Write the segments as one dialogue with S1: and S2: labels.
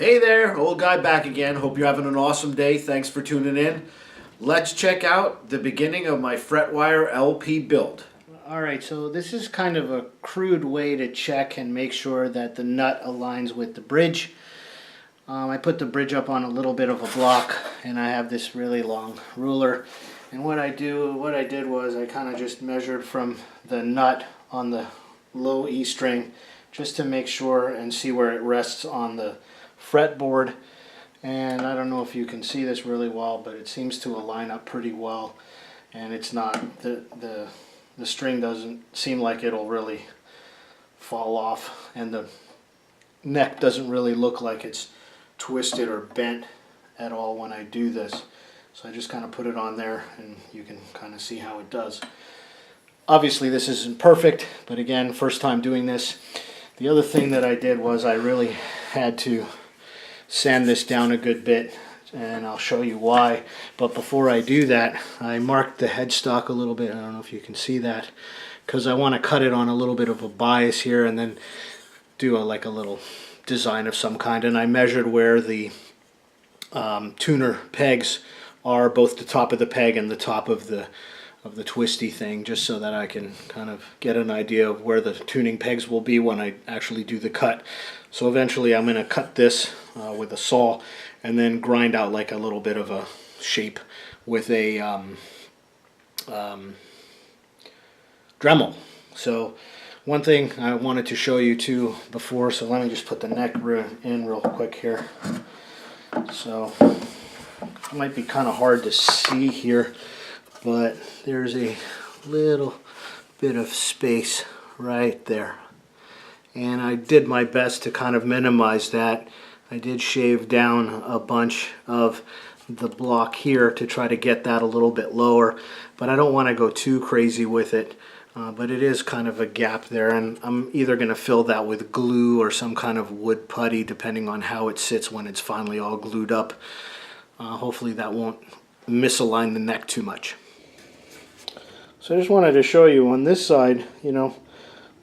S1: Hey there, old guy back again. Hope you're having an awesome day. Thanks for tuning in. Let's check out the beginning of my Fretwire LP build.
S2: Alright, so this is kind of a crude way to check and make sure that the nut aligns with the bridge. I put the bridge up on a little bit of a block, and I have this really long ruler. And what I did was I kind of just measured from the nut on the low E string just to make sure and see where it rests on the fretboard. And I don't know if you can see this really well, but it seems to align up pretty well, and it's not the string doesn't seem like it'll really fall off, and the neck doesn't really look like it's twisted or bent at all when I do this. So I just kind of put it on there and you can kind of see how it does. Obviously this isn't perfect, but again, first time doing this. The other thing that I did was I really had to sand this down a good bit, and I'll show you why. But before I do that, I marked the headstock a little bit. I don't know if you can see that, because I want to cut it on a little bit of a bias here and then do like a little design of some kind. And I measured where the tuner pegs are, both the top of the peg and the top of the twisty thing, just so that I can kind of get an idea of where the tuning pegs will be when I actually do the cut. So eventually I'm going to cut this with a saw and then grind out like a little bit of a shape with a Dremel. So one thing I wanted to show you too before, so let me just put the neck in real quick here. So it might be kind of hard to see here, but there's a little bit of space right there, and I did my best to kind of minimize that. I did shave down a bunch of the block here to try to get that a little bit lower, but I don't want to go too crazy with it. But it is kind of a gap there, and I'm either going to fill that with glue or some kind of wood putty, depending on how it sits when it's finally all glued up. Hopefully that won't misalign the neck too much. So I just wanted to show you on this side, you know,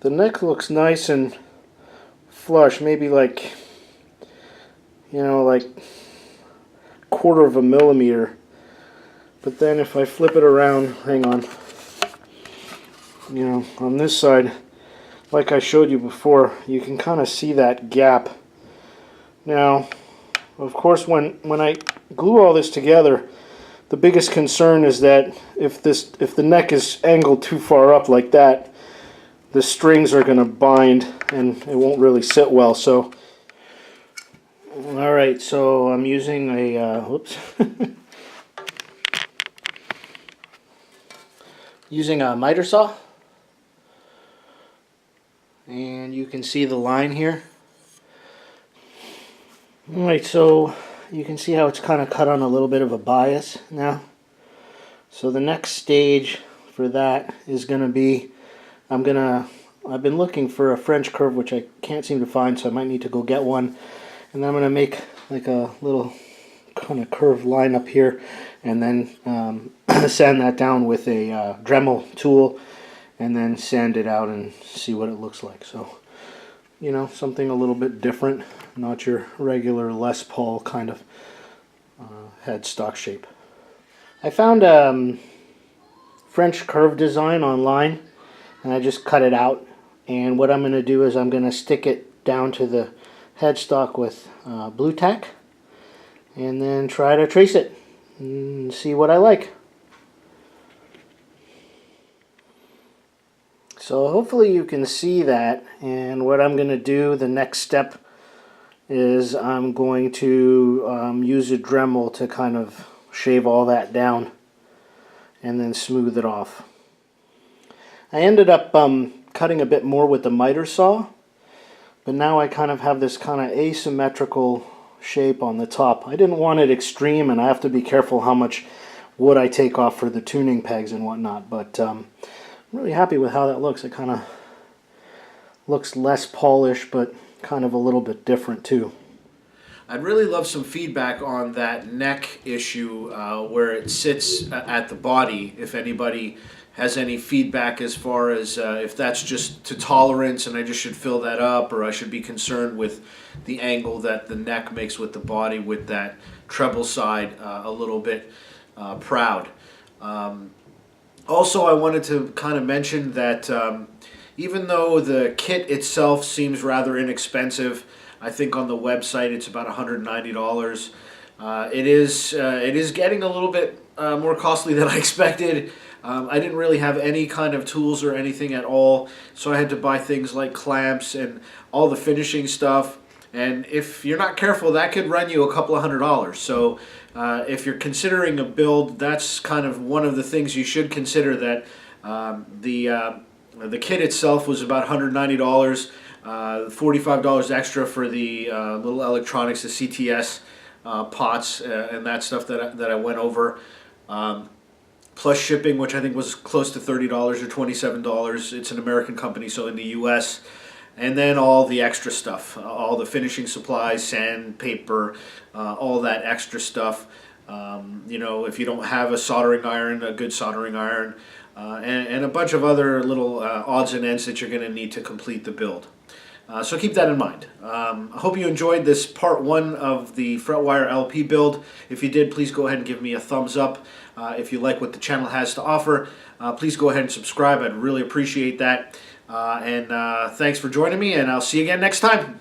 S2: the neck looks nice and flush, maybe like, you know, like 1/4 of a millimeter. But then if I flip it around, hang on, you know, on this side, like I showed you before, you can kind of see that gap. Now, of course, when I glue all this together, the biggest concern is that if the neck is angled too far up like that, the strings are going to bind and it won't really sit well. So, all right, so I'm using a whoops, using a miter saw, and you can see the line here. All right, so you can see how it's kind of cut on a little bit of a bias now. So the next stage for that is going to be, I've been looking for a French curve, which I can't seem to find, so I might need to go get one. And then I'm going to make like a little kind of curved line up here, and then sand that down with a Dremel tool, and then sand it out and see what it looks like. So, you know, something a little bit different, not your regular Les Paul kind of headstock shape. I found a French curve design online, and I just cut it out. And what I'm going to do is I'm going to stick it down to the headstock with blue tack, and then try to trace it and see what I like. So hopefully you can see that, and what I'm going to do, the next step, is I'm going to use a Dremel to kind of shave all that down and then smooth it off. I ended up cutting a bit more with the miter saw, but now I kind of have this kind of asymmetrical shape on the top. I didn't want it extreme, and I have to be careful how much wood I take off for the tuning pegs and whatnot, but I'm really happy with how that looks. It kind of looks less polished, but kind of a little bit different too.
S1: I'd really love some feedback on that neck issue, where it sits at the body. If anybody has any feedback as far as if that's just to tolerance and I just should fill that up, or I should be concerned with the angle that the neck makes with the body with that treble side a little bit proud. Also, I wanted to kind of mention that even though the kit itself seems rather inexpensive, I think on the website it's about $190. It is getting a little bit more costly than I expected. I didn't really have any kind of tools or anything at all, so I had to buy things like clamps and all the finishing stuff. And if you're not careful, that could run you a couple of $100. So if you're considering a build, that's kind of one of the things you should consider, that the kit itself was about $190, $45 extra for the little electronics, the CTS pots and that stuff that I went over. Plus shipping, which I think was close to $30 or $27. It's an American company, so in the US. And then all the extra stuff, all the finishing supplies, sandpaper, all that extra stuff. You know, if you don't have a soldering iron, a good soldering iron, and a bunch of other little odds and ends that you're going to need to complete the build. So keep that in mind. I hope you enjoyed this part 1 of the Fretwire LP build. If you did, please go ahead and give me a thumbs up. If you like what the channel has to offer, please go ahead and subscribe. I'd really appreciate that. And thanks for joining me, and I'll see you again next time.